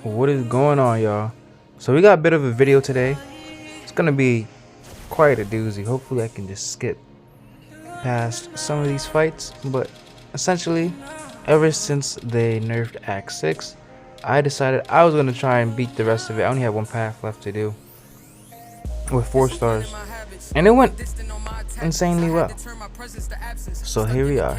What is going on, y'all? So we got a bit of a video today. It's gonna be quite a doozy. Hopefully I can just skip past some of these fights, but essentially ever since they nerfed Act 6, I decided I was gonna try and beat the rest of it. I only have one path left to do with 4 stars, and it went insanely well. So here we are.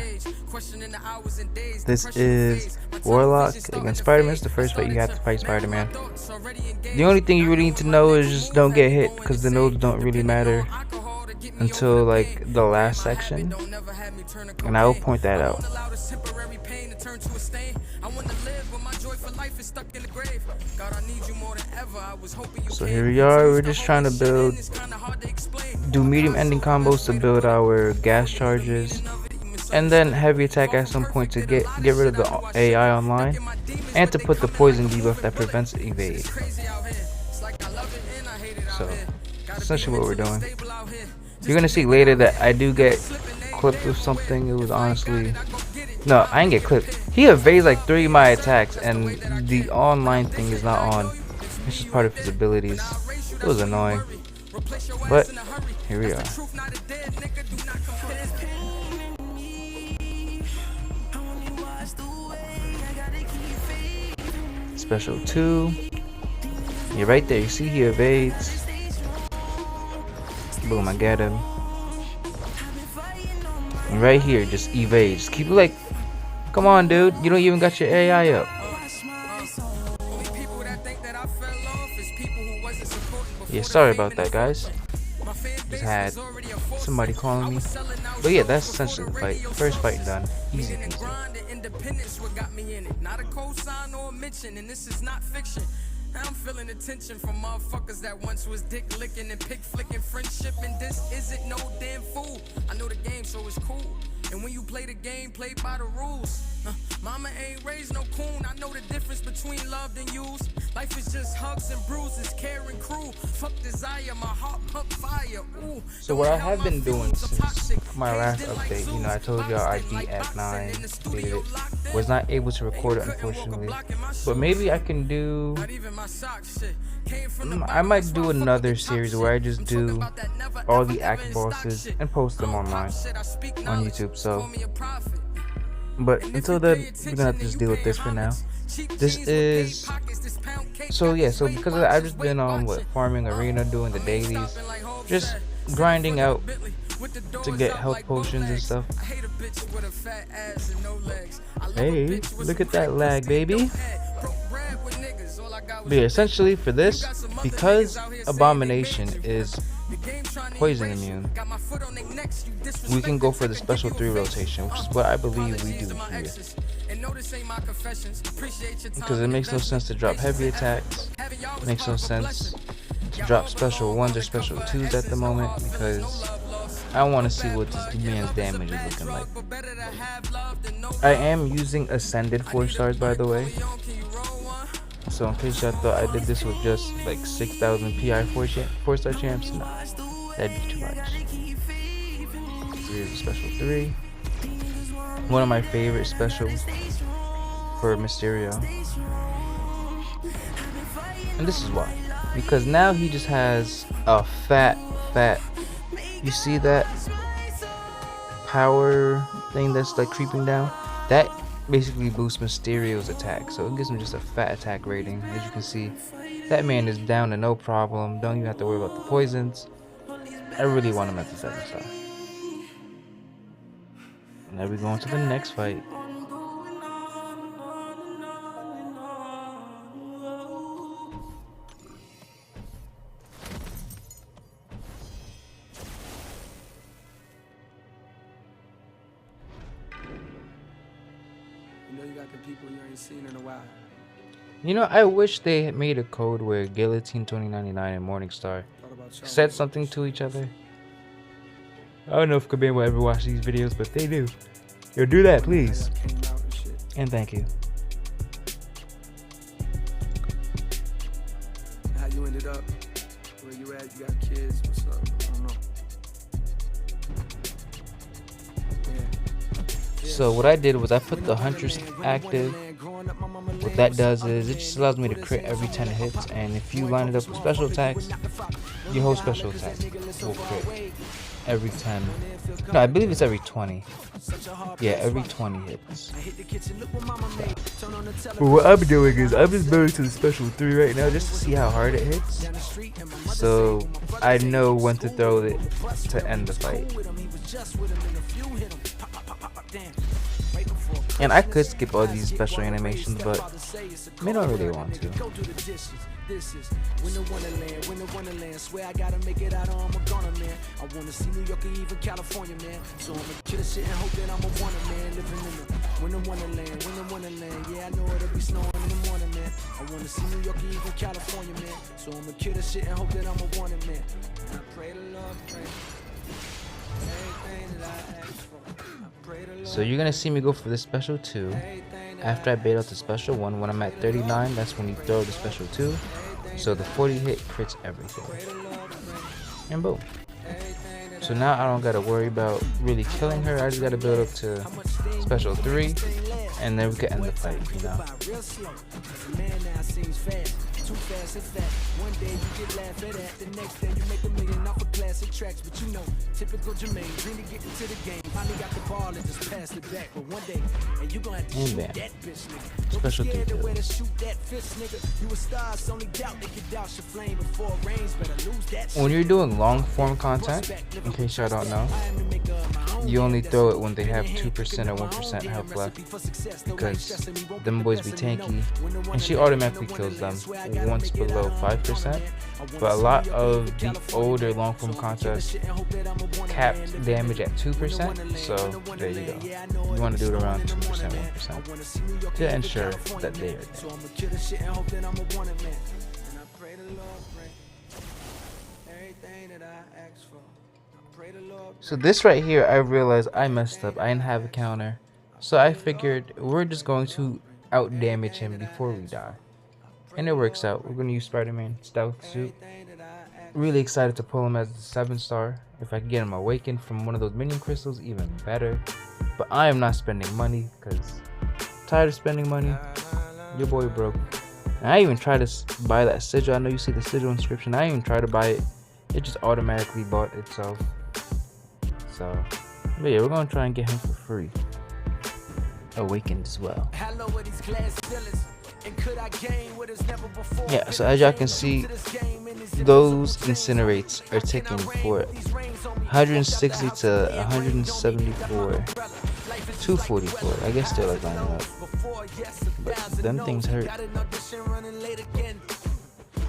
This is Warlock against Spider-Man. It's the first fight you have to fight Spider-Man. The only thing you really need to know is just don't get hit, because the nodes don't really matter until like the last section, and I will point that out. So here we are. We're just trying to do medium ending combos to build our gas charges, and then heavy attack at some point to get rid of the AI online, and to put the poison debuff that prevents evade. So essentially what we're doing. You're gonna see later that I do get clipped with something. It was honestly, no, I didn't get clipped. He evades like 3 of my attacks, and the online thing is not on. It's just part of his abilities. It was annoying, but here we are. Special 2. You're right there. You see he evades. Boom, I get him. And right here, just evade. Just keep it like, come on, dude. You don't even got your AI up. Yeah, sorry about that, guys. Just had somebody calling me. But yeah, that's essentially the fight. First fight done. Easy peasy. I'm feeling attention from motherfuckers that once was dick licking and pig flicking friendship, and this isn't no damn fool. I know the game, so it's cool. And when you play the game, play by the rules. Mama ain't raised no coon. I know the difference between loved and used. Life is just hugs and bruises, care and crew. Fuck desire, my heart pump fire. Ooh. So what I have been doing since my last update, you know, I told y'all I beat Act 9, completed it. Was not able to record it, unfortunately. But maybe I can do, I might do another series where I just do all the act bosses and post them online on YouTube. So, but until then, we're gonna have to just deal with this for now. This is, so yeah, so because of that, I've just been on farming arena, doing the dailies, just grinding out to get health potions and stuff. Hey, look at that lag, baby. But yeah, essentially for this, because Abomination is poison immune, we can go for the special 3 rotation, which is what I believe we do here. Because it makes no sense to drop heavy attacks, it makes no sense to drop special 1s or special 2s at the moment, because I want to see what this man's damage is looking like. I am using Ascended 4 stars, by the way. So in case y'all thought I did this with just like 6,000 PI 4-star champs, no, that'd be too much. So here's a special 3. One of my favorite specials for Mysterio. And this is why. Because now he just has a fat, you see that power thing that's like creeping down? That basically boosts Mysterio's attack, so it gives him just a fat attack rating. As you can see, that man is down to no problem. Don't even have to worry about the poisons. I really want him at the 7-star. Now we go on to the next fight. You know, I wish they had made a code where Guillotine 2099 and Morningstar said something to each other. I don't know if Kabam will ever watch these videos, but they do. Yo, do that, please. And thank you. How you ended up? Where you at? You got kids? What's up? I don't know. Yeah. So what I did was I put the Huntress active What that does is it just allows me to crit every 10 hits, and if you line it up with special attacks, your whole special attack will crit every 10. No, I believe it's every 20. Yeah, every 20 hits. But what I'm doing is I'm just building to the special 3 right now just to see how hard it hits. So I know when to throw it to end the fight. And I could skip all these special animations, but I don't really want to. This is when the wonderland, swear I gotta make it out or I'm a goner, man. I wanna see New York or even California, man. So I'ma kill the shit and hope that I'm a wanted, man. Living in the wonderland, yeah, I know it'll be snowing in the morning, man. I wanna see New York or even California, man. So I'ma kill the shit and hope that I'm a wanted, man. I pray the Lord, pray everything that I ask for. So you're gonna see me go for this special 2. After I bait out the special 1, when I'm at 39, that's when you throw the special 2. So the 40 hit crits everything. And boom. So now I don't gotta worry about really killing her. I just gotta build up to special 3, and then we can end the fight, you know. Too fast and fat. One day you get laughed at, the next day you make $1 million off of classic tracks. But you know, typical Jermaine, dream to get into the game. Finally got the ball and just passed it back. But one day, and you gonna have to shoot that bitch, nigga. Special shoot that fist, nigga. You a star, it's only doubt they can douse your flame before it rains. Better lose that. When you're doing long form content, in case y'all don't know, you only throw it when they have 2% or 1% health left, because them boys be tanky, and she automatically kills them once below 5%. But a lot of the older long form contests capped damage at 2%, so there you go. You want to do it around 2%, 1% to ensure that they are So this right here, I realized I messed up. I didn't have a counter, so I figured we're just going to out damage him before we die. And it works out. We're going to use Spider-Man stealth suit. Really excited to pull him as the 7-star. If I can get him awakened from one of those minion crystals, even better. But I am not spending money, because tired of spending money. Your boy broke. And I even tried to buy that sigil. I know you see the sigil inscription. I even tried to buy it. It just automatically bought itself. So, but yeah, we're going to try and get him for free. Awakened as well. Yeah, so as y'all can see, those incinerates are ticking for 160 to 174, 244. I guess they're like lining up, but them things hurt.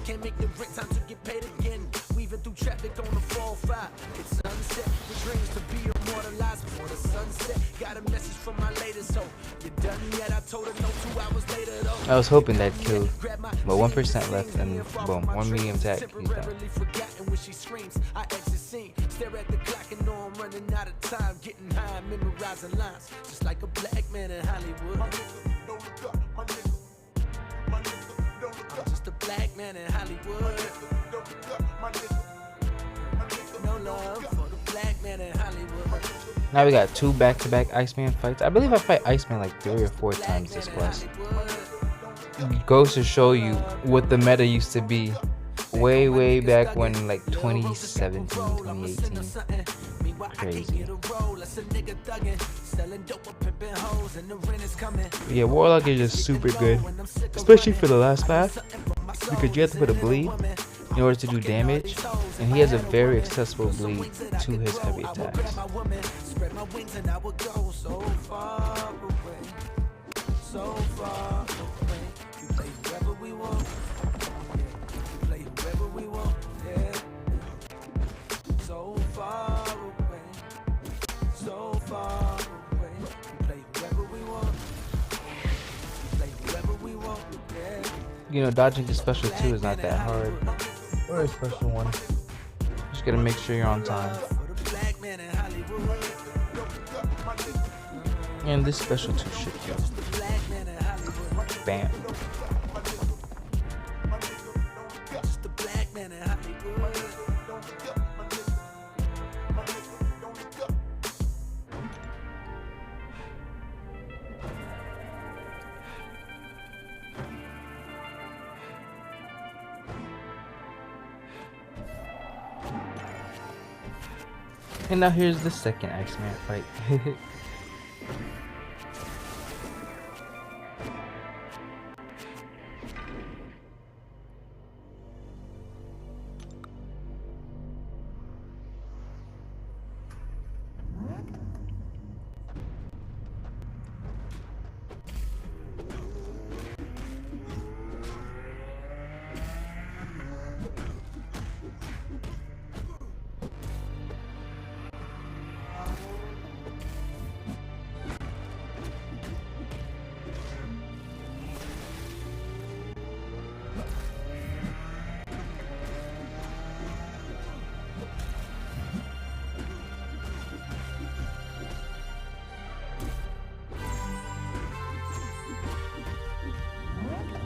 Can't make the break, time to get paid again. Weaving through traffic on the 405. It's sunset, the dreams to be immortalized before the sunset. Got a message from my latest hope. You done yet? I told her no 2 hours later though. I was hoping that killed, but 1% left, and boom, 1 medium attack. He's done. When she screams, I exit scene. Stare at the clock and know I'm running out of time. Getting high, memorizing lines, just like a black man in Hollywood. I'm just a black man in Hollywood. No love for the black man in Hollywood. Now we got 2 back-to-back Iceman fights. I believe I fight Iceman like 3 or 4 times this quest. Goes to show you what the meta used to be way back when, like 2017, 2018. Crazy. But yeah, Warlock is just super good, especially for the last path, because you have to put a bleed in order to do damage, and he has a very accessible bleed to his heavy attacks. You know, dodging the special 2 is not that hard. Or a special 1. Just gotta make sure you're on time. And this special 2 should kill. Bam. And now here's the second Iceman fight.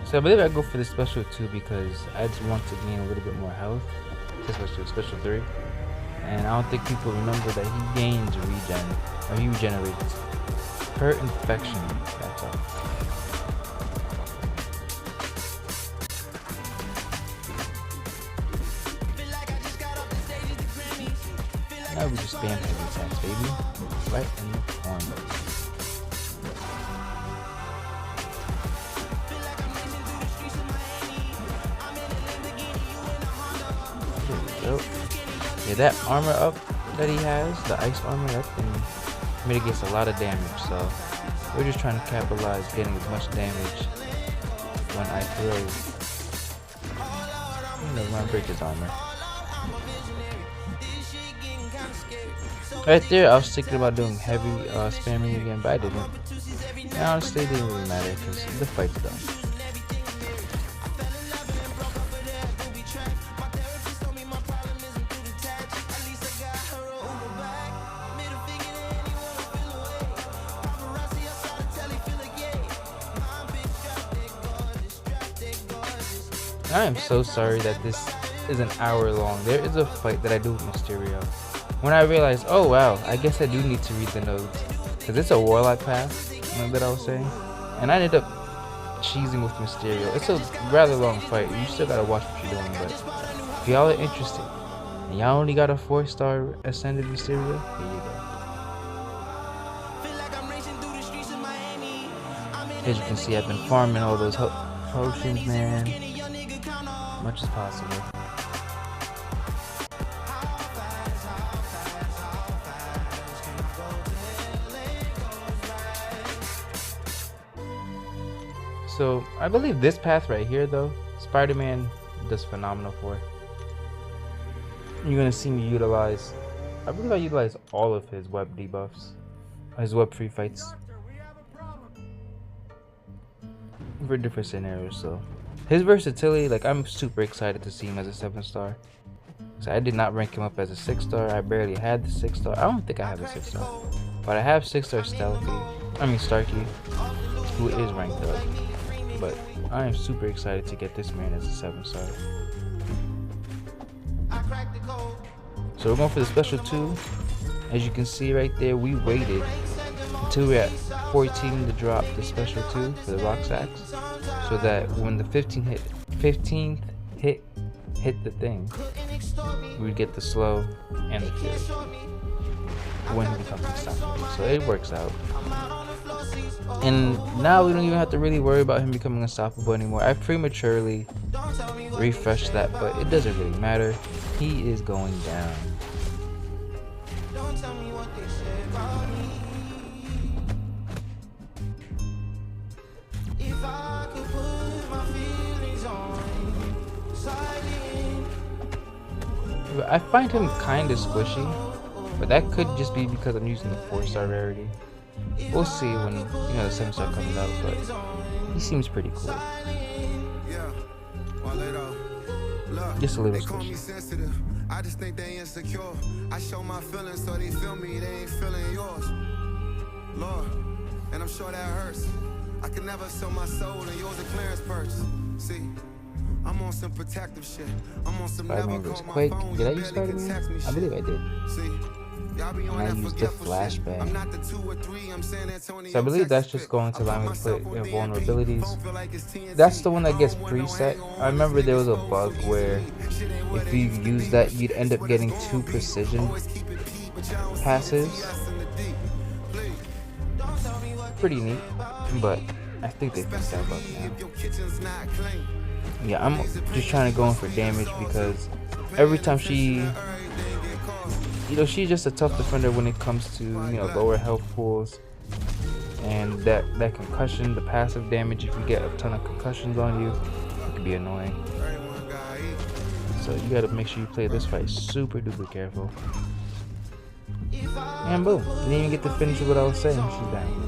So I believe I go for the special 2 because I just want to gain a little bit more health. Special 3. And I don't think people remember that he gains regen, or he regenerates per infection, that's all. Now we just spam heavy attacks, baby. Right in the corner. Yeah, that armor up that he has, the ice armor, that thing mitigates a lot of damage, so we're just trying to capitalize getting as much damage when I throw, when I break his armor. Right there, I was thinking about doing heavy spamming again, but I didn't. And honestly, it didn't really matter because the fight's done. I am so sorry that this is an hour long. There is a fight that I do with Mysterio. When I realized, oh wow, I guess I do need to read the notes. Because it's a Warlock path, that I was saying. And I ended up cheesing with Mysterio. It's a rather long fight. You still gotta watch what you're doing. But if y'all are interested, and y'all only got a 4-star Ascended Mysterio, here you go. As you can see, I've been farming all those potions, man. Much as possible. So I believe this path right here, though, Spider-Man does phenomenal for. You're gonna see me utilize. I believe I utilize all of his web debuffs, his web free fights, for different scenarios. So his versatility, like, I'm super excited to see him as a 7-star. So I did not rank him up as a 6-star. I barely had the 6-star. I don't think I have a 6-star, but I have 6-star Starkey, who is ranked up. But I am super excited to get this man as a 7-star. So we're going for the special 2. As you can see right there, we waited until we're at 14 to drop the special 2 for the rock sacks, so that when the 15th hit hit the thing, we would get the slow and the fury when he becomes unstoppable. So it works out. And now we don't even have to really worry about him becoming unstoppable anymore. I prematurely refreshed that, but it doesn't really matter. He is going down. I find him kind of squishy, but that could just be because I'm using the 4-star rarity. We'll see when the 7-star comes out, but he seems pretty cool. Just a little squishy. I just think they insecure. I show my feelings so they feel me, they ain't feeling yours. Lord, and I'm sure that hurts. I can never sell my soul and yours a clearance purse. See, I'm on some protective shit. I'm on some Spider-Man vs. Quake. Did I use Spider-Man? I believe I did. And I used the flashback. So I believe that's just going to allow me to put in vulnerabilities. That's the one that gets preset. I remember there was a bug where if you use that, you'd end up getting 2 precision passives. Pretty neat, but I think they fixed that bug now. Yeah, I'm just trying to go in for damage because every time she, she's just a tough defender when it comes to, lower health pools. And that concussion, the passive damage, if you get a ton of concussions on you, it can be annoying. So you gotta make sure you play this fight super duper careful. And boom, didn't even get to finish what I was saying, she's down.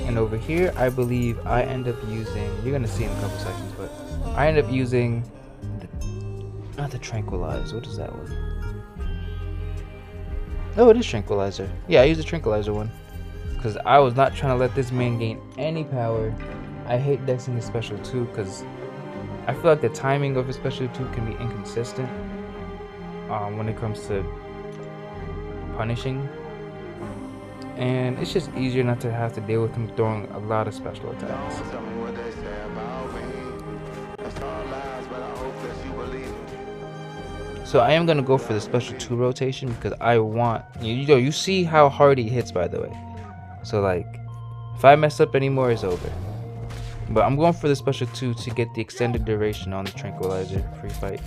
And over here, I believe I end up using, you're gonna see in a couple seconds, but I end up using, not the Tranquilize, what is that one? Oh, it is Tranquilizer. Yeah, I used the Tranquilizer one. Because I was not trying to let this man gain any power. I hate dexing his special 2 because I feel like the timing of his special 2 can be inconsistent when it comes to punishing. And it's just easier not to have to deal with him throwing a lot of special attacks. So I am going to go for the special 2 rotation because I want, you see how hard he hits, by the way. So like, if I mess up anymore, it's over. But I'm going for the special 2 to get the extended duration on the Tranquilizer free fight.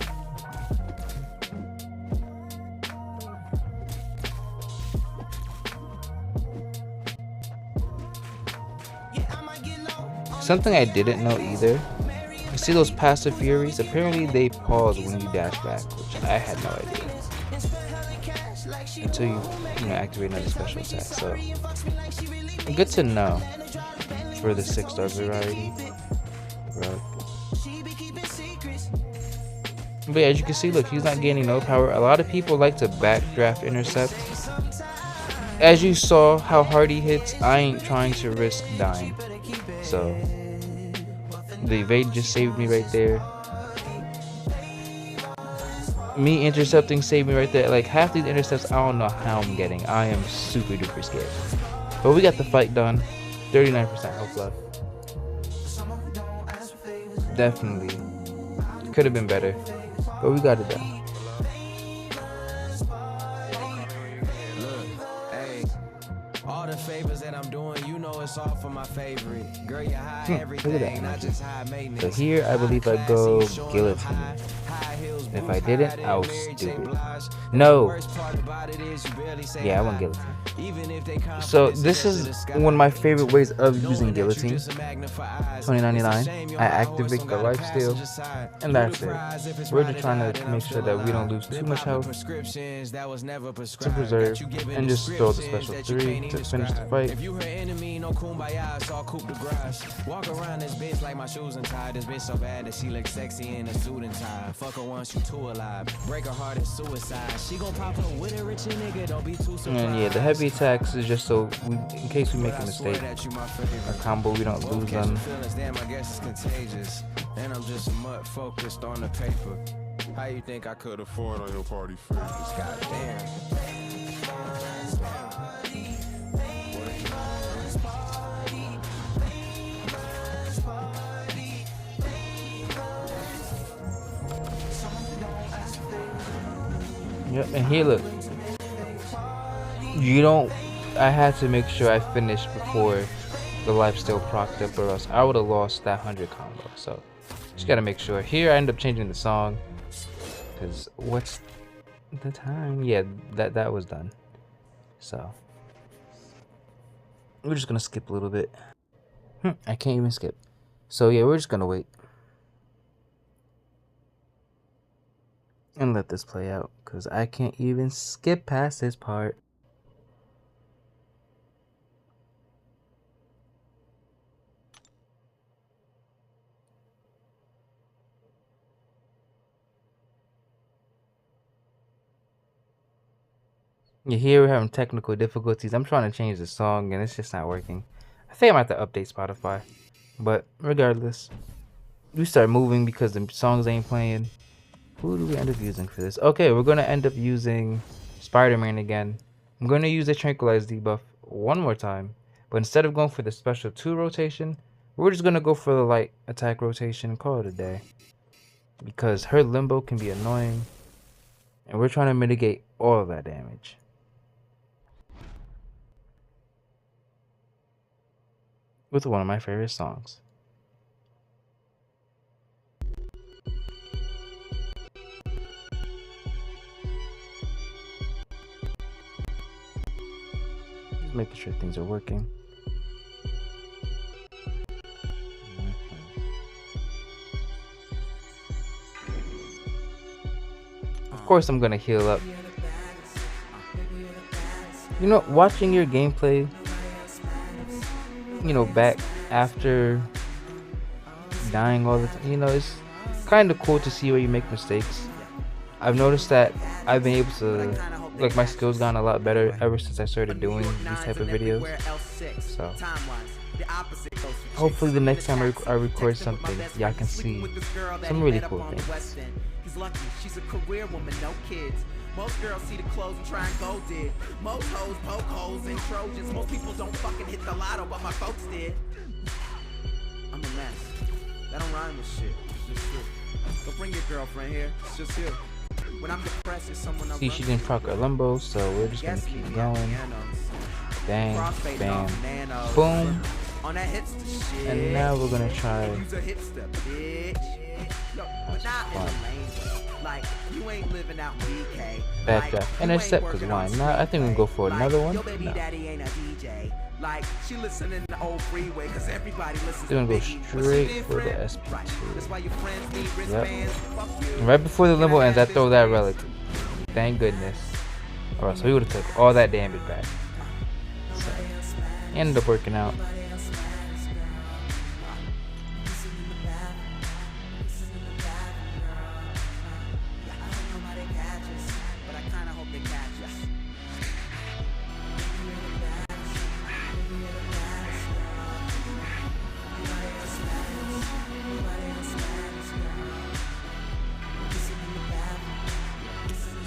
Something I didn't know either, you see those passive furies? Apparently they pause when you dash back, which I had no idea. Until you activate another special attack. So good to know for the 6-star variety. But yeah, as you can see, look, he's not gaining no power. A lot of people like to backdraft intercept. As you saw how hard he hits, I ain't trying to risk dying. So the evade just saved me right there. Me intercepting saved me right there. Like half these intercepts, I don't know how I'm getting. I am super duper scared. But we got the fight done. 39% health left. Definitely could have been better, but we got it done. All the favors that I'm doing, it's all for my favorite. Girl, you're high everything, not just high maintenance. So here I believe I go Guillotine. If I didn't, I was stupid. No. Yeah, I went Guillotine. So this is one of my favorite ways of using Guillotine. 2099. I activate the lifesteal, and that's it. We're just trying to make sure that we don't lose too much health to preserve, and just throw the special 3 to finish the fight. Walk around this bitch like my shoes untied. This bitch so bad that she looks sexy in a suit and tie. Fuck her once you too alive. Break her heart is suicide. She gon' pop up with a rich nigga. Don't be too surprised. And yeah, the heavy attacks is just so in case we make a mistake, a combo, we don't lose them. Damn, I guess it's contagious. And I'm just mutt focused on the paper. How you think I could afford on your party favors? Goddamn. Yep, and here look. I had to make sure I finished before the lifesteal procced up, or else I would have lost that 100 combo. So just gotta make sure. Here I end up changing the song, because what's the time? Yeah, that was done. So we're just gonna skip a little bit. I can't even skip. So yeah, we're just gonna wait and let this play out, because I can't even skip past this part. Yeah, here we're having technical difficulties. I'm trying to change the song and it's just not working. I think I'm going to have to update Spotify. But regardless, we start moving because the songs ain't playing. Who do we end up using for this? Okay, we're going to end up using Spider-Man again. I'm going to use the Tranquilize debuff one more time. But instead of going for the special 2 rotation, we're just going to go for the light attack rotation and call it a day. Because her limbo can be annoying. And we're trying to mitigate all of that damage. With one of my favorite songs. Just making sure things are working. Of course I'm gonna heal up. You know, watching your gameplay, you know, back after dying all the time, you know, it's kind of cool to see where you make mistakes. I've noticed that I've been able to, like, my skills gotten a lot better ever since I started doing these type of videos. So hopefully the next time I record something, y'all can see some really cool things. Lucky, she's a career woman, no kids. Most girls see the clothes and try and go did. Most hoes poke holes in Trojans. Most people don't fucking hit the lotto, but my folks did. I'm a mess. That don't rhyme with shit. It's just true. Don't bring your girlfriend here. It's just you. When I'm depressed, it's someone I see, she didn't proc her limbo, so we're just gonna keep going. Bang, bam, boom. On that hipster shit. And now we're gonna try. Use a hipster, bitch. Like, you ain't living out BK. Backdraft, intercept, because why not? I think we can go for another one. Baby daddy ain't a DJ. Like, she listening to old freeway, cause everybody listens to Biggie. Straight for the SP2. That's why your friends need wristbands. Right before the limbo ends, I throw that relic. Thank goodness. Alright, so we would have took all that damage back. So, ended up working out.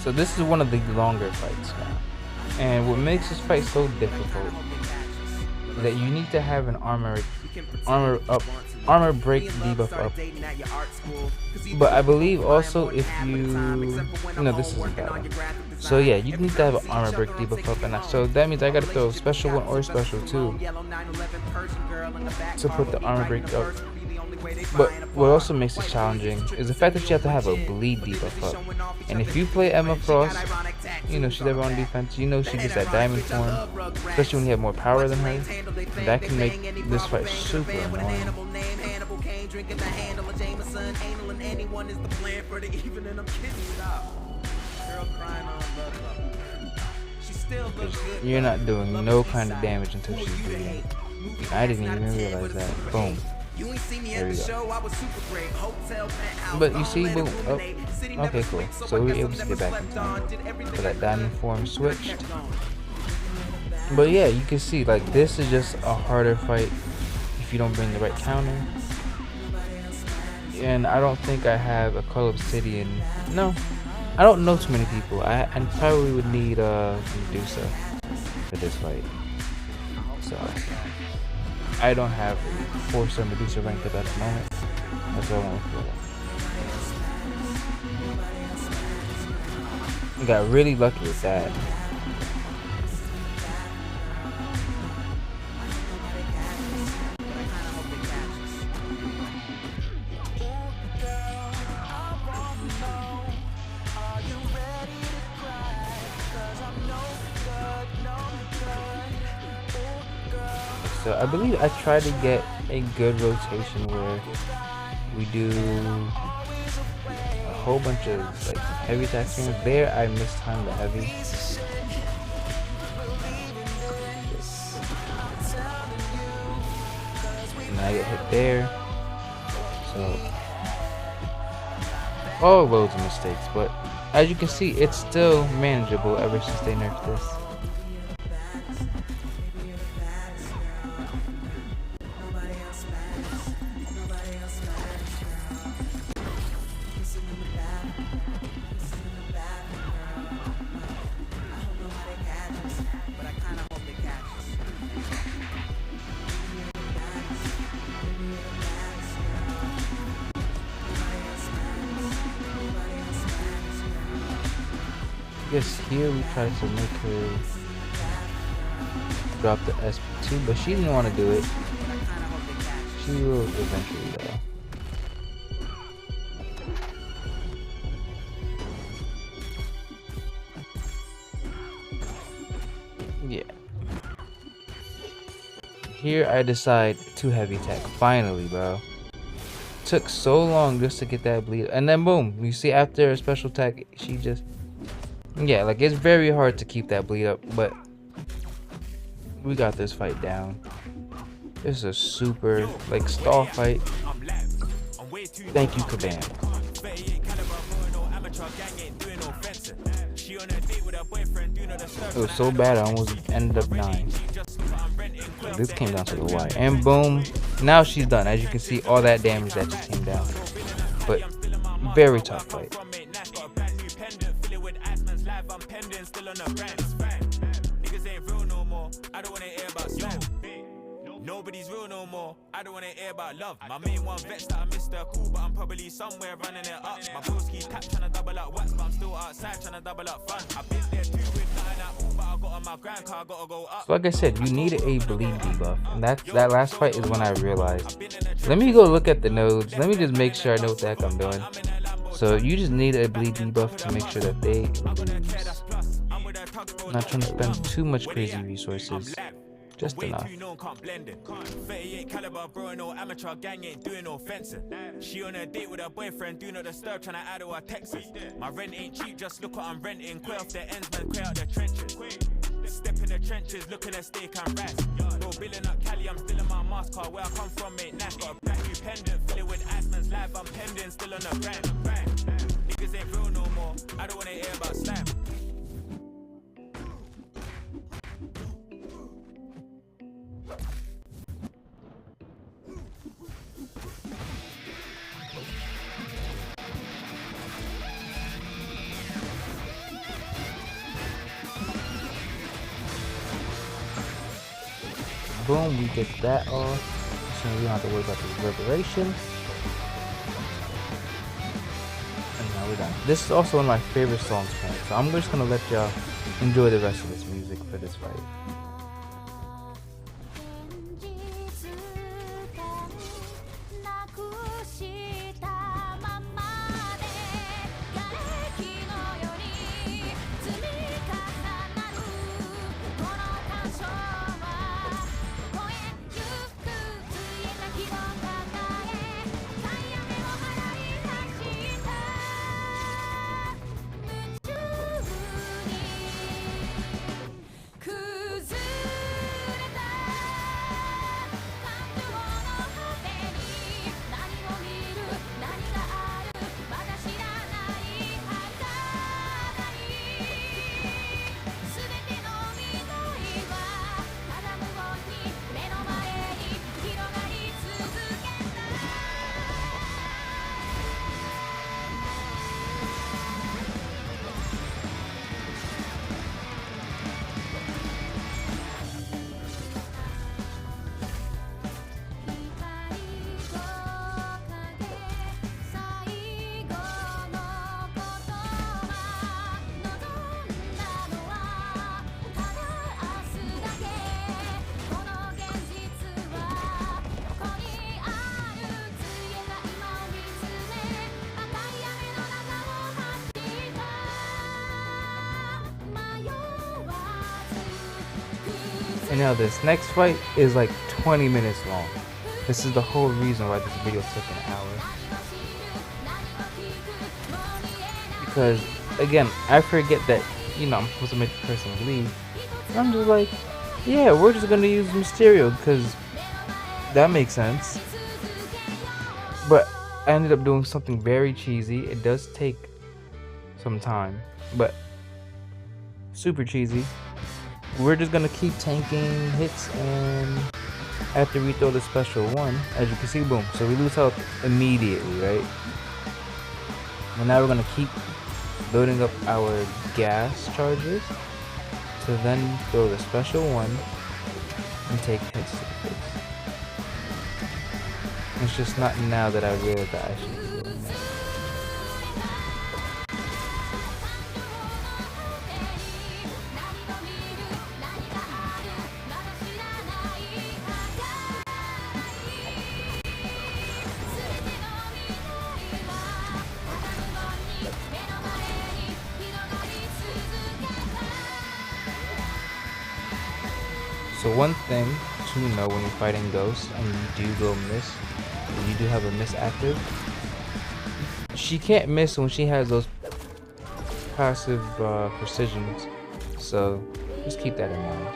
So this is one of the longer fights now. And what makes this fight so difficult is that you need to have an armor break debuff up. But I believe also if you no, this isn't that one. So yeah, you need to have an armor break debuff up, and so that means I gotta throw special 1 or special 2 to put the armor break up. But what also makes it challenging is the fact that you have to have a bleed debuff up. And if you play Emma Frost, you know, she's ever on defense, you know she gets that diamond form, especially when you have more power than her. That can make this fight super annoying. You're not doing no kind of damage until she's bleeding. I didn't even realize that. Boom. There we go. But you see, boom. Oh, okay, cool. So we were able to get back in time for that diamond form switched. But yeah, you can see, like, this is just a harder fight if you don't bring the right counter. And I don't think I have a Call Obsidian. No, I don't know too many people. I probably would need Medusa for this fight. So I don't have 4-star Medusa ranked up at the moment. That's what I want for. Got really lucky with that. So I believe I try to get a good rotation where we do a whole bunch of like heavy attack turns. There I mistimed the heavy. And I get hit there. So all loads of mistakes, but as you can see, it's still manageable ever since they nerfed this. I guess here we try to make her drop the SP2, but she didn't want to do it. She will eventually though. Yeah. Here I decide to heavy tech. Finally, bro. Took so long just to get that bleed, and then boom, you see after a special attack, she just, yeah, like it's very hard to keep that bleed up, but we got this fight down. This is a super like stall fight. Thank you, Kabam. It was so bad I almost ended up 9. This came down to the wire, and boom, now she's done. As you can see, all that damage that just came down, but very tough fight. Nobody's real no more. I don't wanna hear about love. My main one vexed that I missed her cool, but I'm probably somewhere running it up. My broski tap trying to double up wax, but I'm still outside trying to double up fun. I've been there too with nothing at all, but I got on my grind car, gotta go up. So like I said, you need a bleed debuff, and that last fight is when I realized. Let me go look at the nodes. Let me just make sure I know what the heck I'm doing. So you just need a bleed debuff to make sure that they lose. I'm not trying to spend too much crazy resources. Just enough. 38 caliber, bro, no amateur gang ain't doing no fencing. She on a date with her boyfriend, do not disturb, trying to add to her Texas. My rent ain't cheap, just look what I'm renting. Quay off the ends, man, quay out the trenches. Step in the trenches, looking at steak and rice. No billing up Cali, I'm still in my mask car. Where I come from, ain't nice. Got a brand new pendant, fill it with Iceman's live. I'm pending, still on the brand. Niggas ain't real no more. I don't wanna hear about slam. Boom, we get that off. So we don't have to worry about the reverberation. And now we're done. This is also one of my favorite songs, so I'm just gonna let y'all enjoy the rest of this music for this fight. And now this next fight is like 20 minutes long. This is the whole reason why this video took an hour. Because again, I forget that, you know, I'm supposed to make the person leave. And I'm just like, yeah, we're just gonna use Mysterio because that makes sense. But I ended up doing something very cheesy. It does take some time, but super cheesy. We're just gonna keep tanking hits, and after we throw the special one, as you can see, boom, so we lose health immediately, right? And now we're gonna keep building up our gas charges to then throw the special one and take hits to the face. It's just not now that I realize that I should be doing that. So one thing to know when you're fighting ghosts and you do go miss, and you do have a miss active, she can't miss when she has those passive precisions. So just keep that in mind.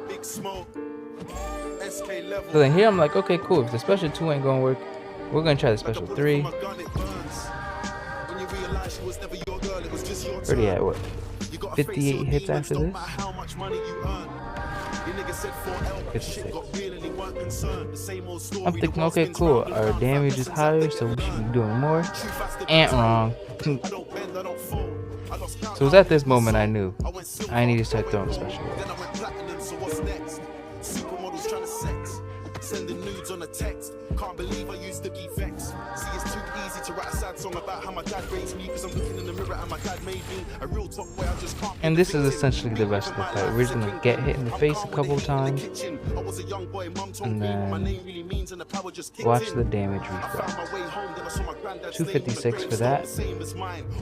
Big smoke. SK level. So then here I'm like, okay, cool. If the special 2 ain't gonna work, we're gonna try the special 3. Already at what? 58 hits after this? 56. I'm thinking, okay, cool. Our damage is higher, so we should be doing more. Ain't wrong. So it was at this moment I knew I need to start throwing special waves. Sending nudes on a text. Can't believe I used to be vexed. See, it's too easy to write a sad song about how my dad raised me, because I'm looking in the mirror and my dad made me a real top boy. I just can't. And this is essentially the rest of the fight. We're just gonna get hit in the face a couple times, and then watch the damage reflect. 256 for that,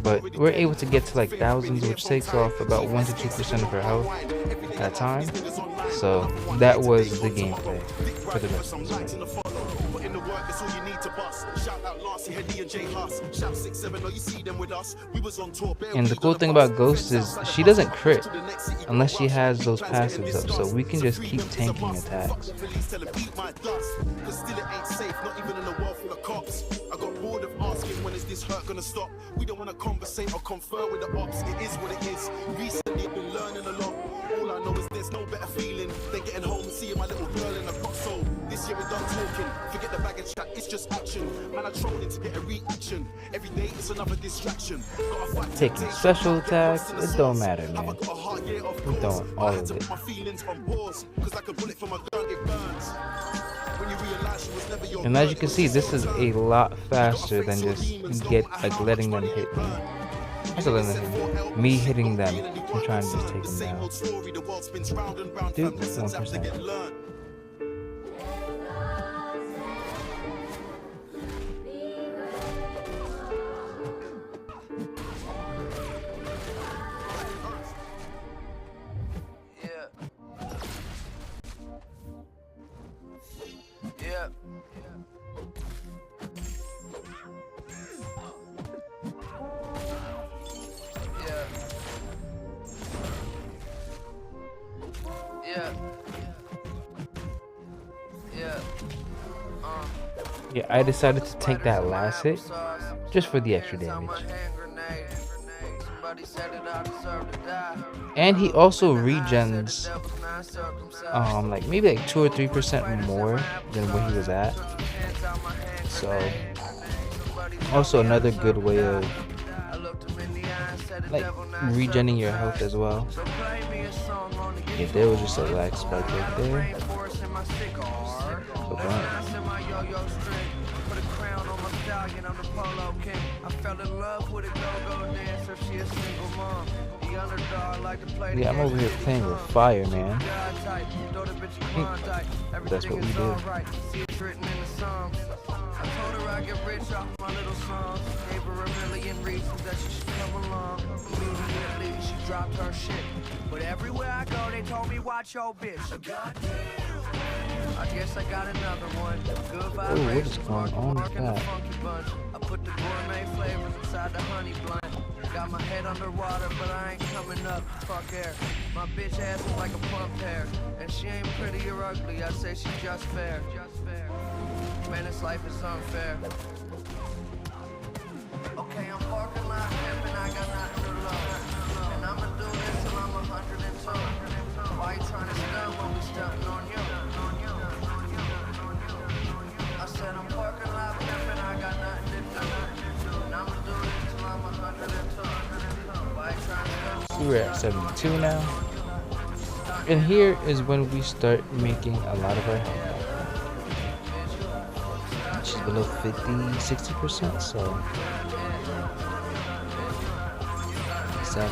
but we're able to get to like thousands, which takes off about 1 to 2% of her health at a time. So that was the gameplay for the rest of this fight. And the cool thing about Ghost is she doesn't crit unless she has those passives up, so we can just keep tanking attacks. I got bored of asking when is this hurt gonna stop. We don't want to conversate or confer with the ops. It is what it is. Recently I've been learning a lot. All I know is there's no better feeling than getting home and seeing my little girl in a box. So this year we're done talking. Forget the bag of chat, it's just action. Man, I'm trolling to get a reaction. Every day it's another distraction. Taking special attacks, it don't matter, man. We're throwing all of it. My feelings on pause, cause like a bullet from a gun, it burns. And as you can see, this is a lot faster than just letting them hit me. Me hitting them and trying to just take them down. Dude, 1%. Yeah, I decided to take that last hit just for the extra damage. And he also regens like maybe like 2 or 3% more than where he was at. So also another good way of like regenning your health as well. Yeah, there was just a lag spike right there. So yeah, I'm over here playing with fire, man. That's what we do. I told her I get rich off my little songs. Gave her a million reasons that she should come along. Immediately she dropped her shit. But everywhere I go they told me watch your bitch. I guess I got another one. Good vibration. What is going on with that? I put the gourmet flavors inside the honey blunt. Got my head underwater, but I ain't coming up. Fuck air. My bitch ass is like a pump hair. And she ain't pretty or ugly. I say she's just fair. Man, this life is unfair. Okay, I'm parking lot pimping, I got nothing to love. And I'ma do this till I'm 102. Why you trying to stunt when we stunting on you? I said I'm parking lot pimping, I got nothing to do. And I'ma do this till I'm 102. Why you trying to stunt? So we're at 72 now. And here is when we start making a lot of our health back. She's below 50-60%, so 7.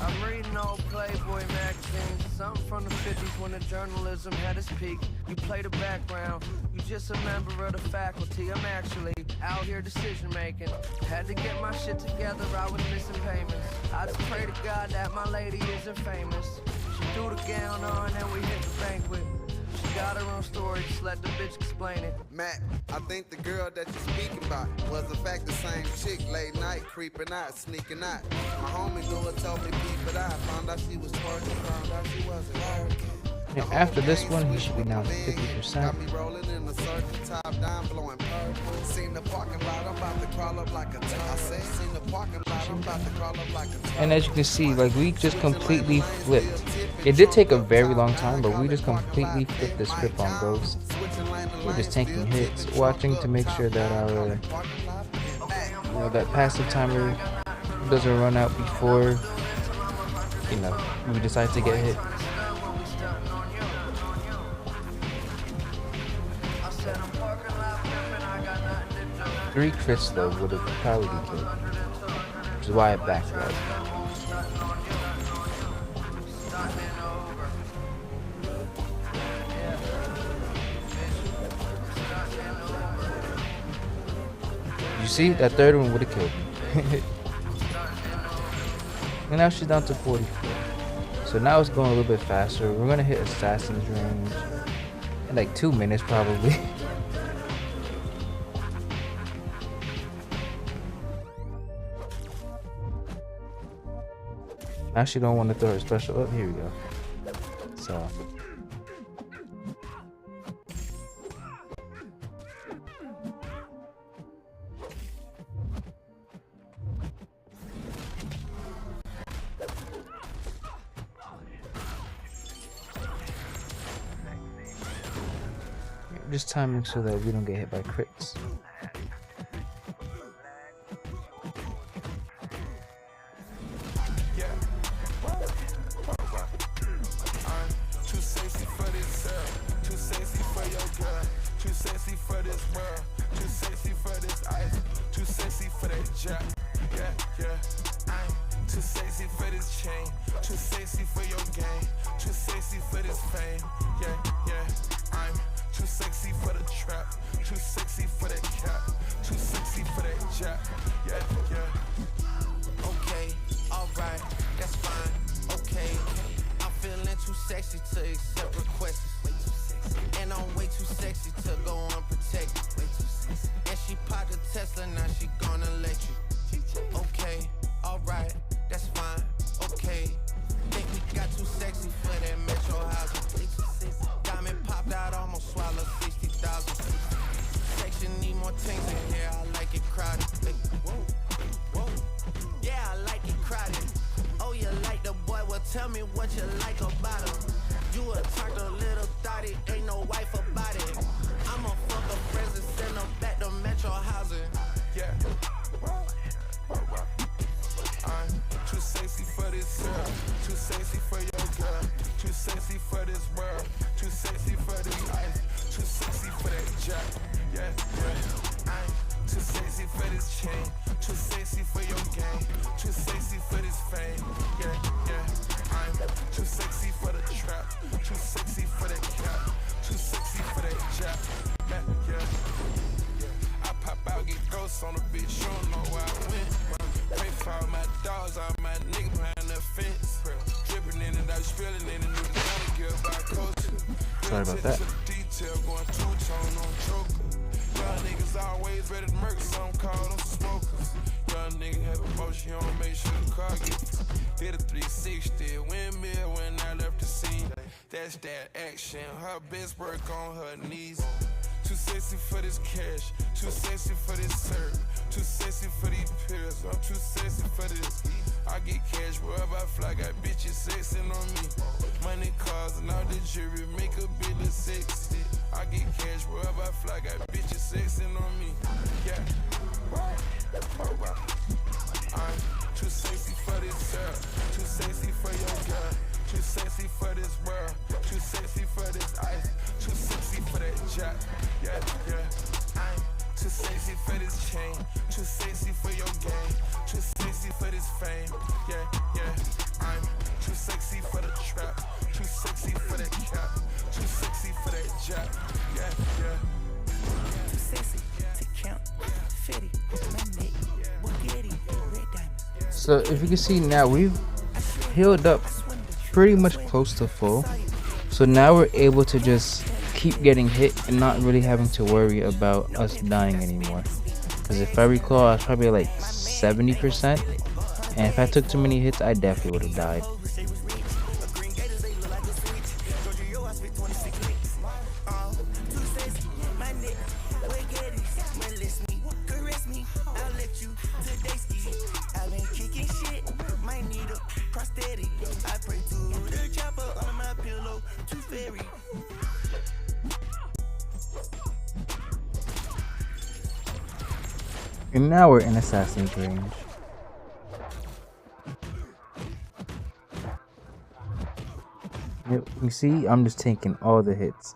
I'm reading old Playboy magazines. something from the 50s when the journalism had its peak. You play the background, you just a member of the faculty. I'm actually out here decision making. Had to get my shit together, I was missing payments. I just pray to God that my lady isn't famous. She threw the gown on and we hit the banquet. She got her own story, just let the bitch explain it. Matt, I think the girl that you're speaking about was in fact the same chick, late night, creeping out, sneaking out. My homie knew it, told me keep it out. Found out she was twerking, found out she wasn't working. And after this one, he should be down to 50%. Got me rolling in the circle, top down, blowing purple. Seen the parking lot, I'm about to crawl up like a turtle. I said, seen the parking lot, I'm about to crawl up like a turtle. And as you can see, like, we just completely flipped. It did take a very long time, but we just completely flipped the script on Ghost. We're just taking hits, watching to make sure that our, that passive timer doesn't run out before, we decide to get hit. 3 crits though would have probably killed me, which is why I backed up. You see, that third one would have killed me. And now she's down to 44. So now it's going a little bit faster. We're gonna hit Assassin's range in like 2 minutes probably. Now she don't want to throw her special. Oh, here we go. So just timing so that we don't get hit by crits. Sexy to accept requests, and I'm way too sexy to go unprotected. And she popped a Tesla, now she gonna let you. Okay, alright, that's fine. Okay, think we got too sexy for that metro house. Diamond popped out, almost swallowed 60,000. Section need more things in here. I like it crowded. Whoa. Yeah, I like it crowded. Oh, you like the boy? Well, tell me what you like about him. You a turned a little thotty, ain't no wife about it. I'ma fuck a friends and send them back to metro housing. Yeah. I'm too sexy for this girl, too sexy for your girl, too sexy for this world, too sexy for this ice, too sexy for that jack. Yeah. I'm too sexy for this chain, too sexy for your game, too sexy for this fame. Yeah. I'm too sexy for the trap, too sexy for that cap, too sexy for that jack. Yeah. I pop out, get ghosts on the bitch, you don't know where I went. Pray for all my dogs, all my niggas behind the fence. Dripping in and out, spilling in and new down gear by culture. Sorry about that. Detail going two-tone on choker. Young niggas always ready to murk, some call them smokers. Young nigga have emotion, you don't make sure the car gets. Hit a 360, windmill when I left the scene. That's that action, her best work on her knees. Too sexy for this cash, too sexy for this serve, too sexy for these pills, I'm too sexy for this. I get cash wherever I fly, got bitches sexing on me. Money, cars, and all the jewelry make a bit of sexy. I get cash wherever I fly, got bitches sexing on me. Yeah. I'm too sexy for this serve, too sexy for your girl, too sexy for this world, too sexy for this ice, too sexy for that jack. Yeah. I'm too sexy for this chain, too sexy for your game, too sexy for this fame. Yeah. I'm Too sexy for the trap, too sexy for that cap, too sexy for that jack. Yeah, yeah. Too sexy to count. Fitty, my neck, Bugatti, red diamonds. So if you can see now, we've healed up pretty much close to full. So now we're able to just keep getting hit and not really having to worry about us dying anymore. Because if I recall, I was probably like 70%, and if I took too many hits, I definitely would have died. And now we're in assassin's range. Yep, you see, I'm just taking all the hits.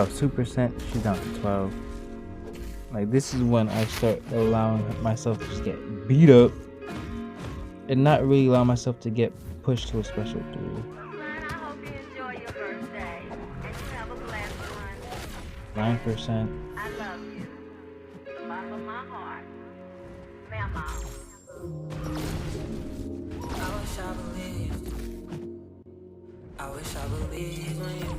2%, she's down to 12. Like, this is when I start allowing myself to just get beat up and not really allow myself to get pushed to a special 3. I hope you enjoy your birthday and you have a blessed one. 9%. I love you. Bottom of my heart. Mama. I wish I believed when you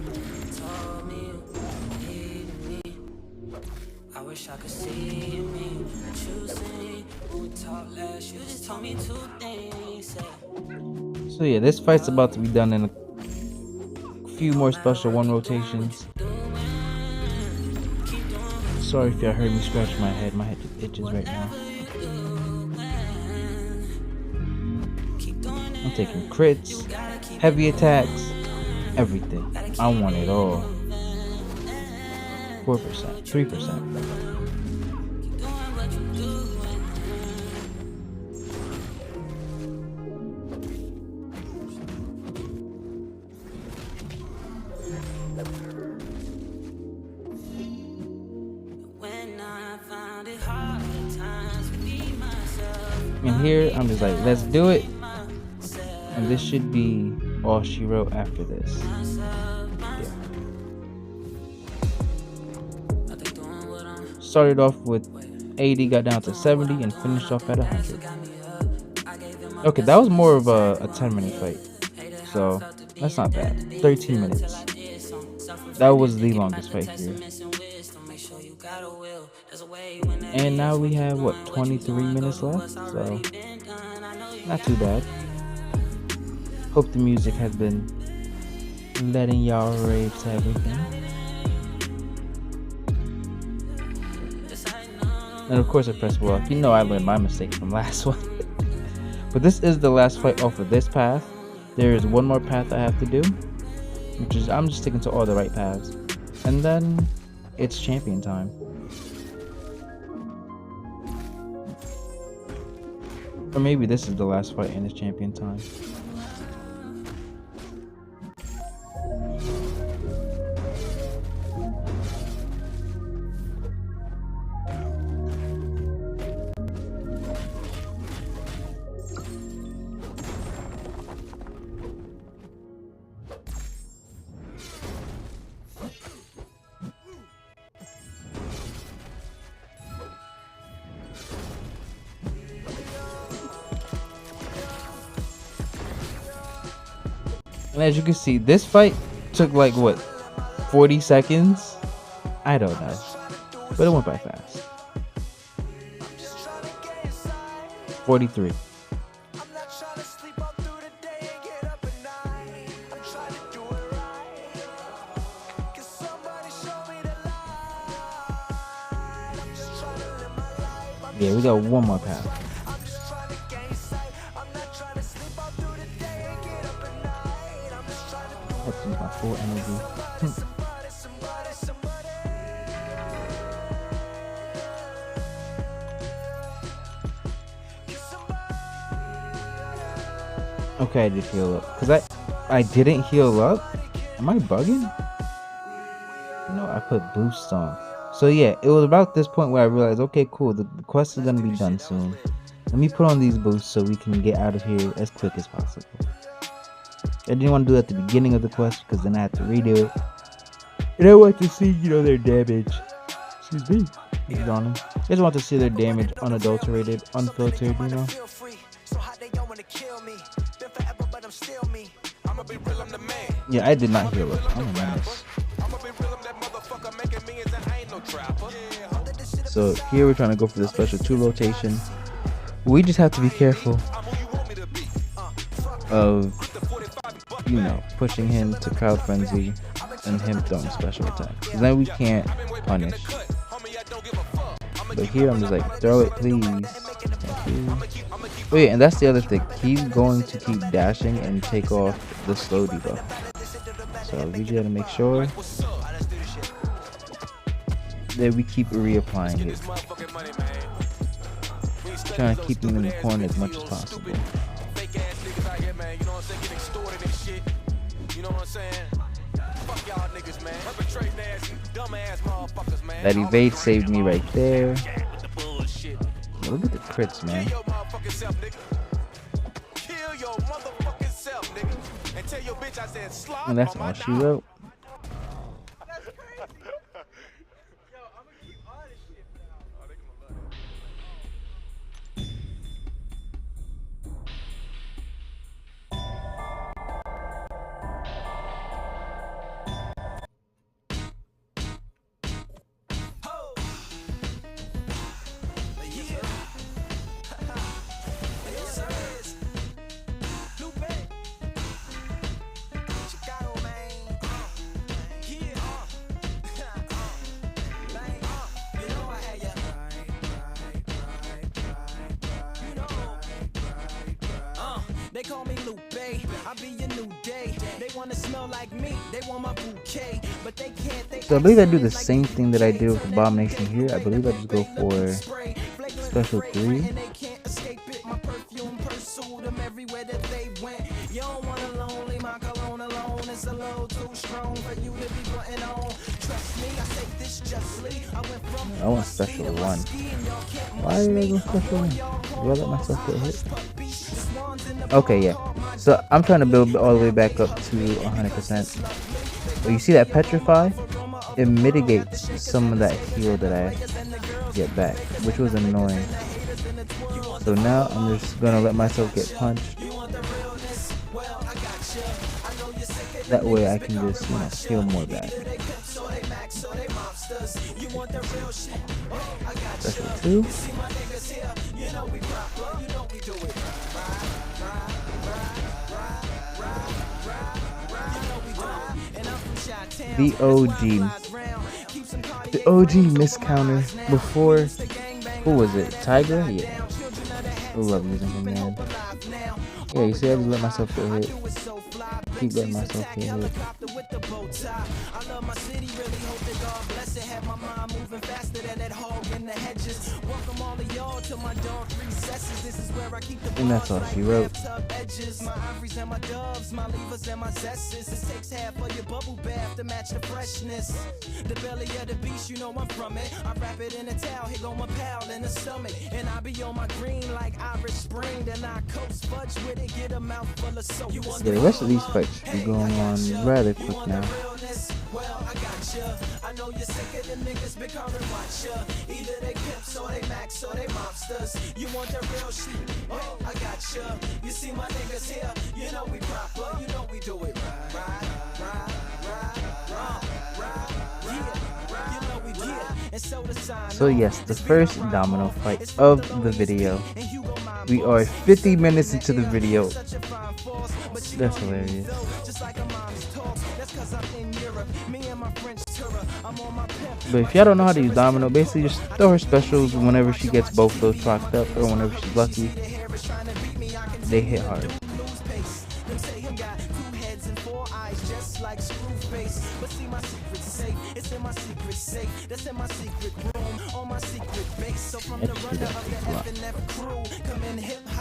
told me you needed me. I wish I could see me, but you see, when we talked last, you just told me 2 things. So yeah, this fight's about to be done in a few more special 1 rotations. Sorry if y'all heard me scratch my head just itches right now. I'm taking crits, heavy attacks, everything. I want it all. 4%, 3%. And here, I'm just like, let's do it. And this should be all she wrote after this. Yeah. Started off with 80, got down to 70, and finished off at 100. Okay, that was more of a 10-minute fight. So, that's not bad. 13 minutes. That was the longest fight here. And now we have, what, 23 minutes left? So, not too bad. Hope the music has been letting y'all rave to everything. And of course I pressed walk. You know I learned my mistake from last one. But this is the last fight off of this path. There is one more path I have to do, which is I'm just sticking to all the right paths. And then it's champion time. Or maybe this is the last fight and it's champion time. And as you can see, this fight took like, what, 40 seconds? I don't know. But it went by fast. 43. Yeah, we got one more path. Let's use my full energy. Okay, I did heal up. Cause I didn't heal up? Am I bugging? No, I put boost on. So yeah, it was about this point where I realized, okay, cool, the quest is gonna be done soon. Let me put on these boosts so we can get out of here as quick as possible. I didn't want to do it at the beginning of the quest because then I had to redo it. And I want to see, you know, their damage. Excuse me. He's gone. I just want to see their damage unadulterated, unfiltered, you know. Yeah, I did not heal up. I'm a menace. So here we're trying to go for the special 2 rotation. We just have to be careful of, you know, pushing him to crowd frenzy and him throwing special attacks. Because then we can't punish. But here I'm just like, throw it please. Thank you. Oh yeah, and that's the other thing. He's going to keep dashing and take off the slow debuff. So we just gotta make sure that we keep reapplying it. Trying to keep him in the corner as much as possible. That evade saved me right there. Look at the crits, man. And that's all she wrote. They call me Lupe, I be a new day. They wanna smell like me, they want my bouquet, but they can't. So I believe I do the same thing that I did with Abomination here. I believe I just go for special 3. I want special 1. Why did I go special 1? Do I let myself get hit? Okay, yeah. So I'm trying to build all the way back up to 100%. But you see that petrify? It mitigates some of that heal that I get back, which was annoying. So now I'm just gonna let myself get punched. That way I can just, you know, heal more back. Special 2. The OG miss counter before, who was it? Tiger? Yeah. I love using him, man. Yeah, you see I just let myself get hit. Keep letting myself get hit. And that's all she wrote. The belly of the beast, you know I'm from it. I wrap it in a towel, hit on my pal in the stomach. And I be on my green like Irish Spring. Then I coast fudge with it, get a mouth full of soap. The rest of these fights should be going on rather quick now. Well, I got ya. I know you're sick of them niggas been calling watch ya. Either they pimps or they max or they mobsters. You want the real shit? Oh, I got ya. You see my niggas here? You know we proper. You know we do it right. So yes, the first Domino fight of the video. We are 50 minutes into the video. That's hilarious. But if y'all don't know how to use Domino, basically just throw her specials whenever she gets both of those procced up, or whenever she's lucky. They hit hard.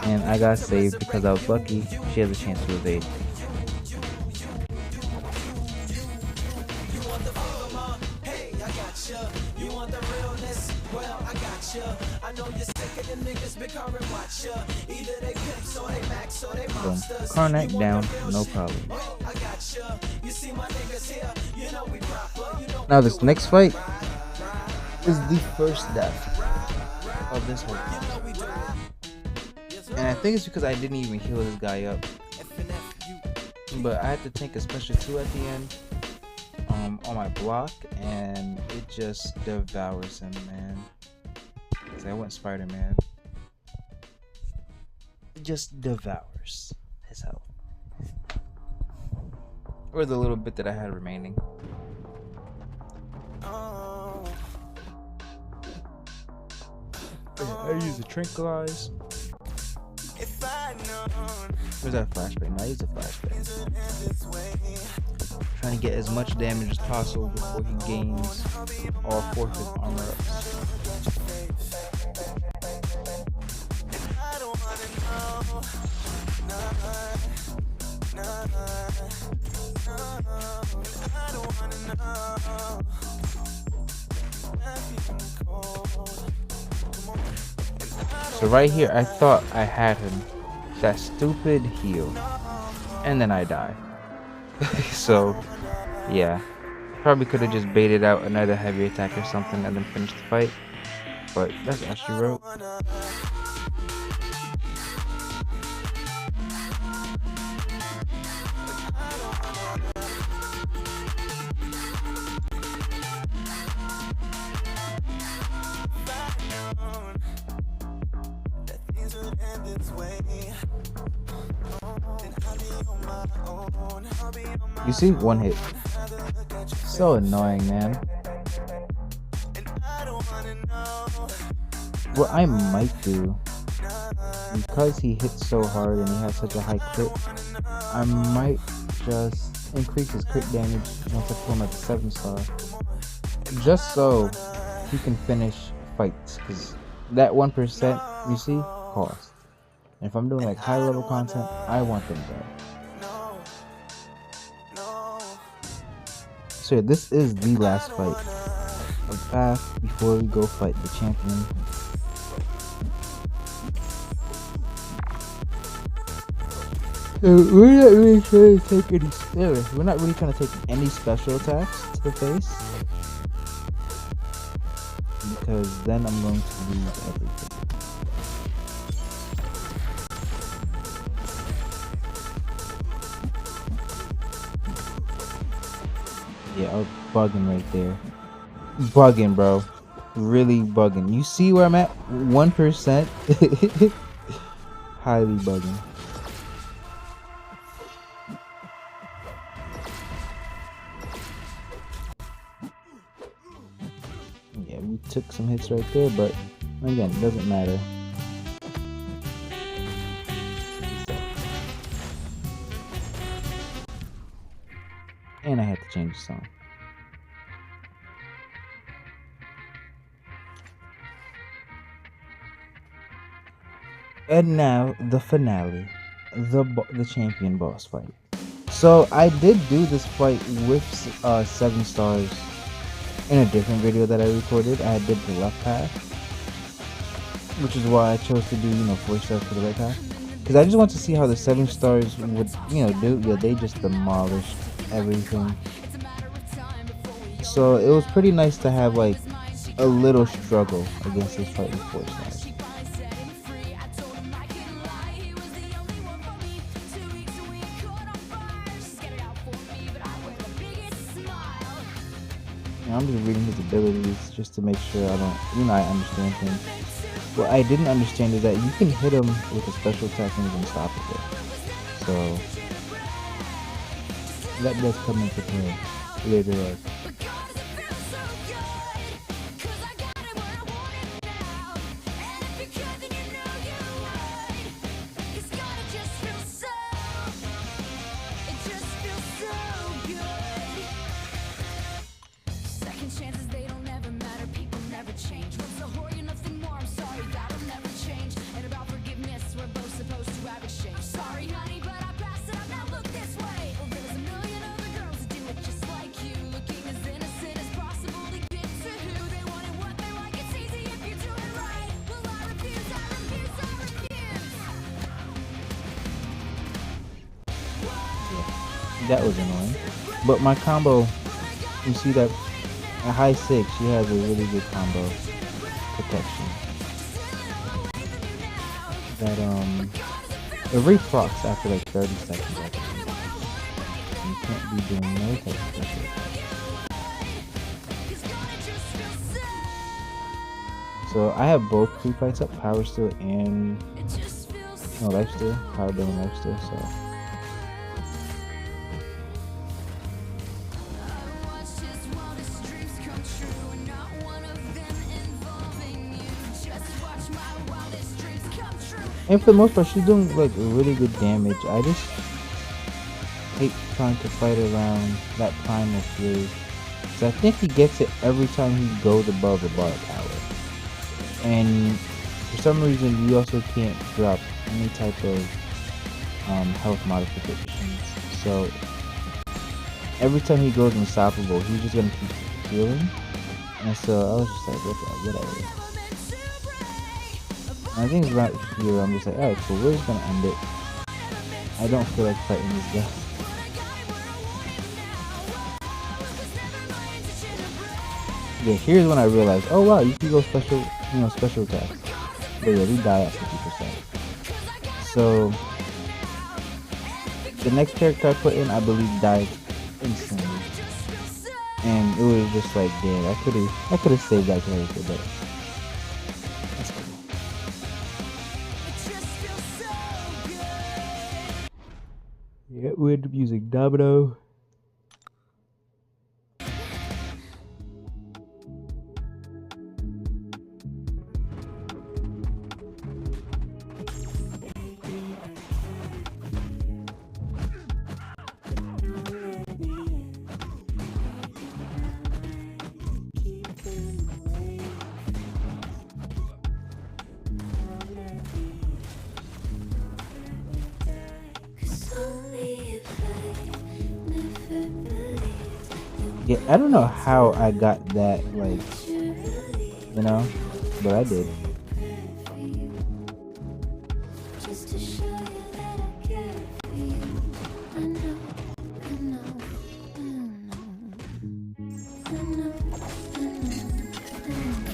And I got saved because I was lucky. She has a chance to evade. Boom. Karnak down, no problem. Now this next fight is the first death of this whole game. And I think it's because I didn't even heal this guy up. But I had to take a special 2 at the end on my block, and it just devours him, man. Because I went Spider-Man. It just devours his health. Or the little bit that I had remaining. I use the tranquilize. Where's that flashbang? I use a flashbang. Trying to get as much damage as possible before he gains all 4 of his armor ups. So right here, I thought I had him. That stupid heal. And then I die. So, yeah. Probably could have just baited out another heavy attack or something and then finished the fight. But that's what she wrote. You see, 1 hit. So annoying, man. What I might do, because he hits so hard and he has such a high crit, I might just increase his crit damage once I put him at the 7-star. Just so he can finish fights. Because that 1%, you see, cost. And if I'm doing like high level content, I want them there. So yeah, this is the last fight of the path before we go fight the champion. We're not really trying to take any we're not really trying to take any special attacks to the face, because then I'm going to lose everything. Yeah, I was bugging right there. Bugging, bro. Really bugging. You see where I'm at? 1%. Highly bugging. Yeah, we took some hits right there, but again, it doesn't matter. And I had to change the song. And now the finale, the champion boss fight. So I did do this fight with 7 stars in a different video that I recorded. I did the left path, which is why I chose to do 4 stars for the right path, because I just want to see how the 7 stars would do. Yeah, they just demolished everything. So it was pretty nice to have like a little struggle against this fight with 4 stars. I'm just reading his abilities just to make sure I don't, I understand things. What I didn't understand is that you can hit him with a special attack and he's unstoppable. So that does come into play later on. That was annoying. But my combo, you see that at high 6, she has a really good combo protection. That it reprocs after like 30 seconds. I think. You can't be doing no type of special attack. So I have both free fights up, Power Steal and Life Steal, Power Steal and Life Steal. So. And for the most part, she's doing like really good damage. I just hate trying to fight around that Primal Fury. So I think he gets it every time he goes above the bar power. And for some reason, you also can't drop any type of health modifications. So every time he goes unstoppable, he's just gonna keep healing. And so I was just like, whatever. And I think it's right here. I'm just like, alright, cool. We're just gonna end it. I don't feel like fighting this guy. Yeah, here's when I realized, oh wow, you can go special attacks. But yeah, we die at 50%. So the next character I put in, I believe, died instantly. And it was just like, damn, I could have saved that character, but that's cool. Yeah, we ended up using Domino. Yeah, I don't know how I got that, like, you know, but I did.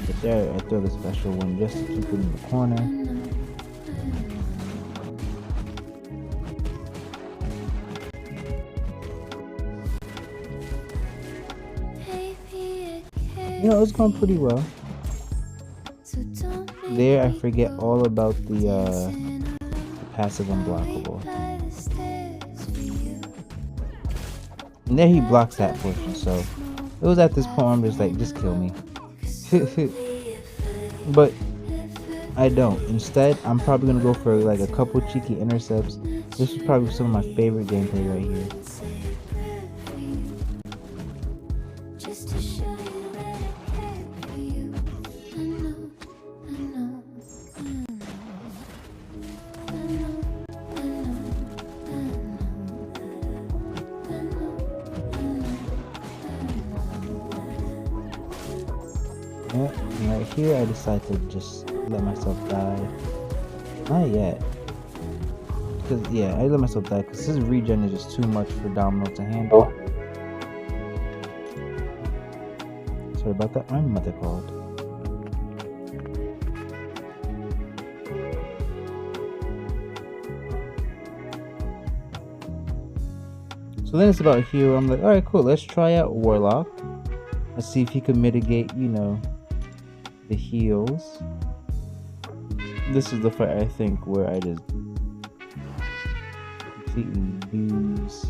But there, I throw the special one just to keep it in the corner. You know, it's going pretty well. There, I forget all about the passive unblockable. And there he blocks that portion, so it was at this point I'm just like, just kill me. But I don't. Instead, I'm probably gonna go for like a couple cheeky intercepts. This is probably some of my favorite gameplay right here. And right here, I decide to just let myself die. Not yet. Because, yeah, I let myself die because his regen is just too much for Domino to handle. Sorry about that. I'm mother called. So then it's about here. I'm like, alright, cool. Let's try out Warlock. Let's see if he can mitigate, you know, the heals. This is the fight, I think, where I just completely lose.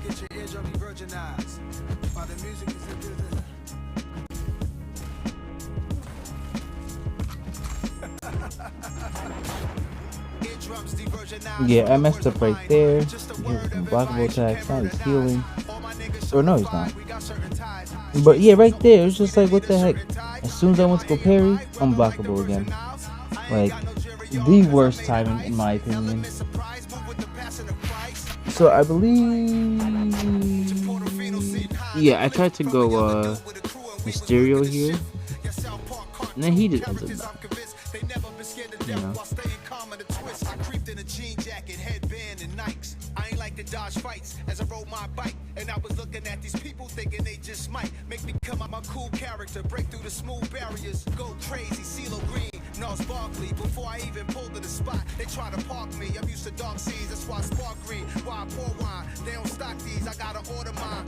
Get your eardrum virginized while the music is Yeah, I messed up right there. He has some blockable attacks. Now he's healing. Or no, he's not. But yeah, right there, it's just like, what the heck? As soon as I went to go parry, unblockable again. Like, the worst timing, in my opinion. So I believe, yeah, I tried to go Mysterio here, and then he just ends up dying. You know. I ain't like to dodge fights as I rode my bike, and I was looking at these people thinking they just might make me come out my cool character, break through the smooth barriers, go crazy, CeeLo Green, Nas Barkley. Before I even pulled to the spot, they try to park me. I'm used to dark seas, that's why I spark green. Why I pour wine? They don't stock these, I gotta order mine.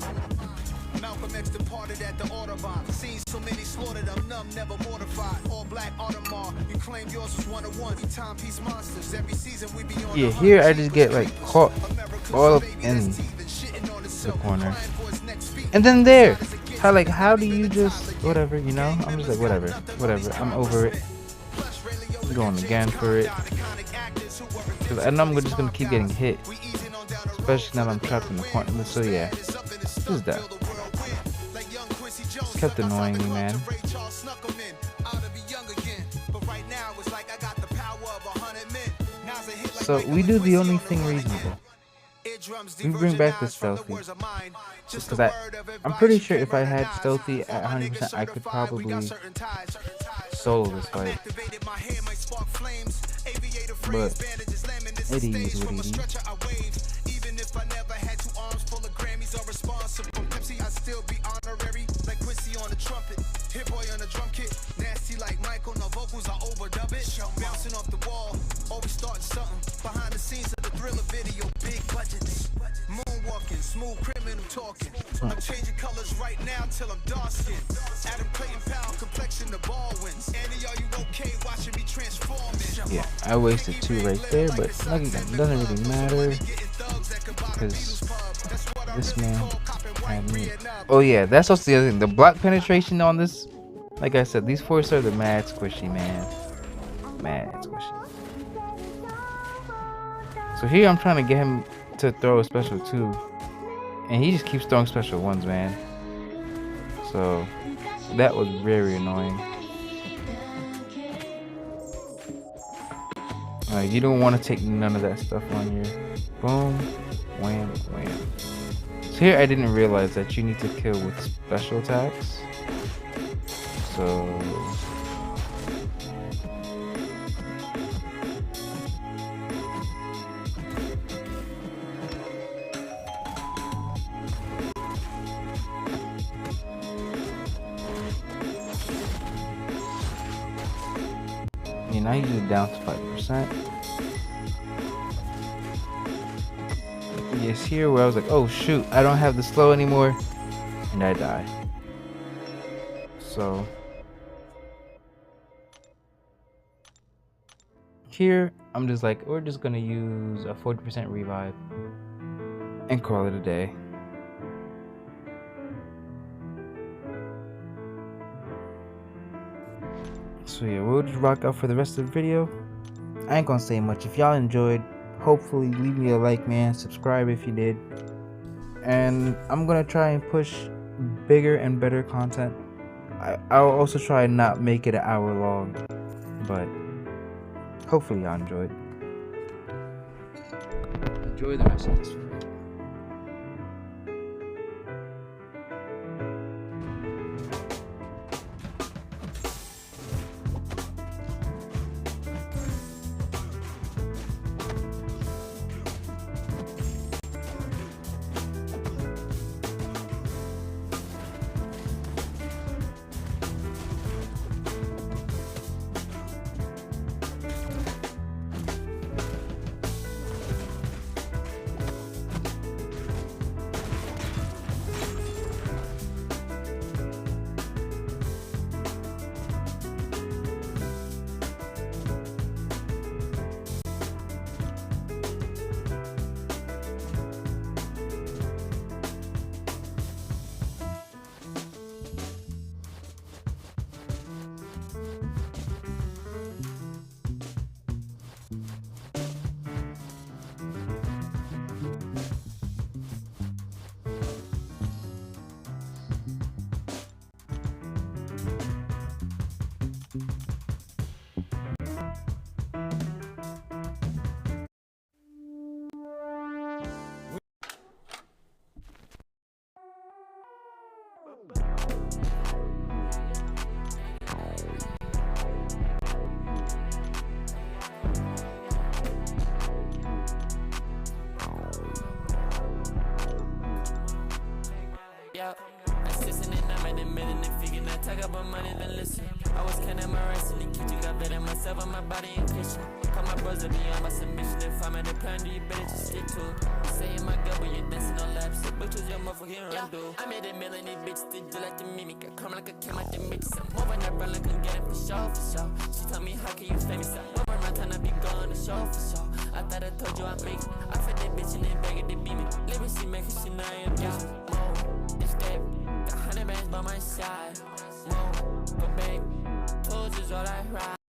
Malcolm X departed at the Autobahn. Seen so many slaughtered, I'm numb, never mortified. All black Audemars, you claim yours was 101. We timepiece monsters, every season we be on. Yeah, here I just get like caught all up in the corner. And then there, how do you just, whatever, you know? I'm just like, whatever, I'm over it. I'm going again for it. Because I know I'm just going to keep getting hit. Especially now that I'm trapped in the corner. So yeah, this is that. It's kept annoying me, man. So we do the only thing reasonable. We bring back the stealthy. Because I'm pretty sure if I had stealthy at 100%, I could probably solo this fight. But it is what it is. I still be honorary like Quincy on the trumpet. Hit boy on the drum kit, nasty like Michael. No vocals, I overdub it. Bouncing off the wall, always starting something. Behind the scenes of the Thriller video, big budgets. Moonwalking, smooth criminal talking. I'm changing colors right now till I'm dark skinned. Adam Clayton pound complexion, the ball wins. Annie, are you okay watching me transforming? Yeah, I wasted 2 right there, but like again, it doesn't really matter because this man had me. Oh yeah, that's also the other thing. The block penetration on this, like I said, these 4 stars are mad squishy, man. Mad squishy. So here I'm trying to get him to throw a special 2, and he just keeps throwing special 1s, man. So that was very annoying. You don't want to take none of that stuff on your boom, wham, wham. So here I didn't realize that you need to kill with special attacks. So now he's just down to 5%. Yes, here where I was like, oh shoot, I don't have the slow anymore, and I die. So here I'm just like, we're just gonna use a 40% revive and call it a day. So yeah, we'll just rock out for the rest of the video. I ain't gonna say much. If y'all enjoyed, hopefully leave me a like, man. Subscribe if you did. And I'm gonna try and push bigger and better content. I'll also try and not make it an hour long, but hopefully y'all enjoyed. Enjoy the rest of this video. talk about money, then listen. I was counting my wrestling, kid, you got better myself on my body and Christian. Call my bros to be on my submission. If I'm in the plan, do you better just stick to it. You say in my gut, but you're dancing on laps. So bitches, your motherfucking run, dude. I made a million, these bitches did you like the mimic. I come like a came out the mix. I'm moving that run like I'm getting for sure, for sure. She told me, how can you famous? I'm over my time, I be going to show, for sure. I thought I told you I make it. I fed that bitch and then bag it, they beat me. Let me see, make it, she know I am bitch. Mo, it's that. Got 100 bands by my side. Mo, but babe, told you's all I ride.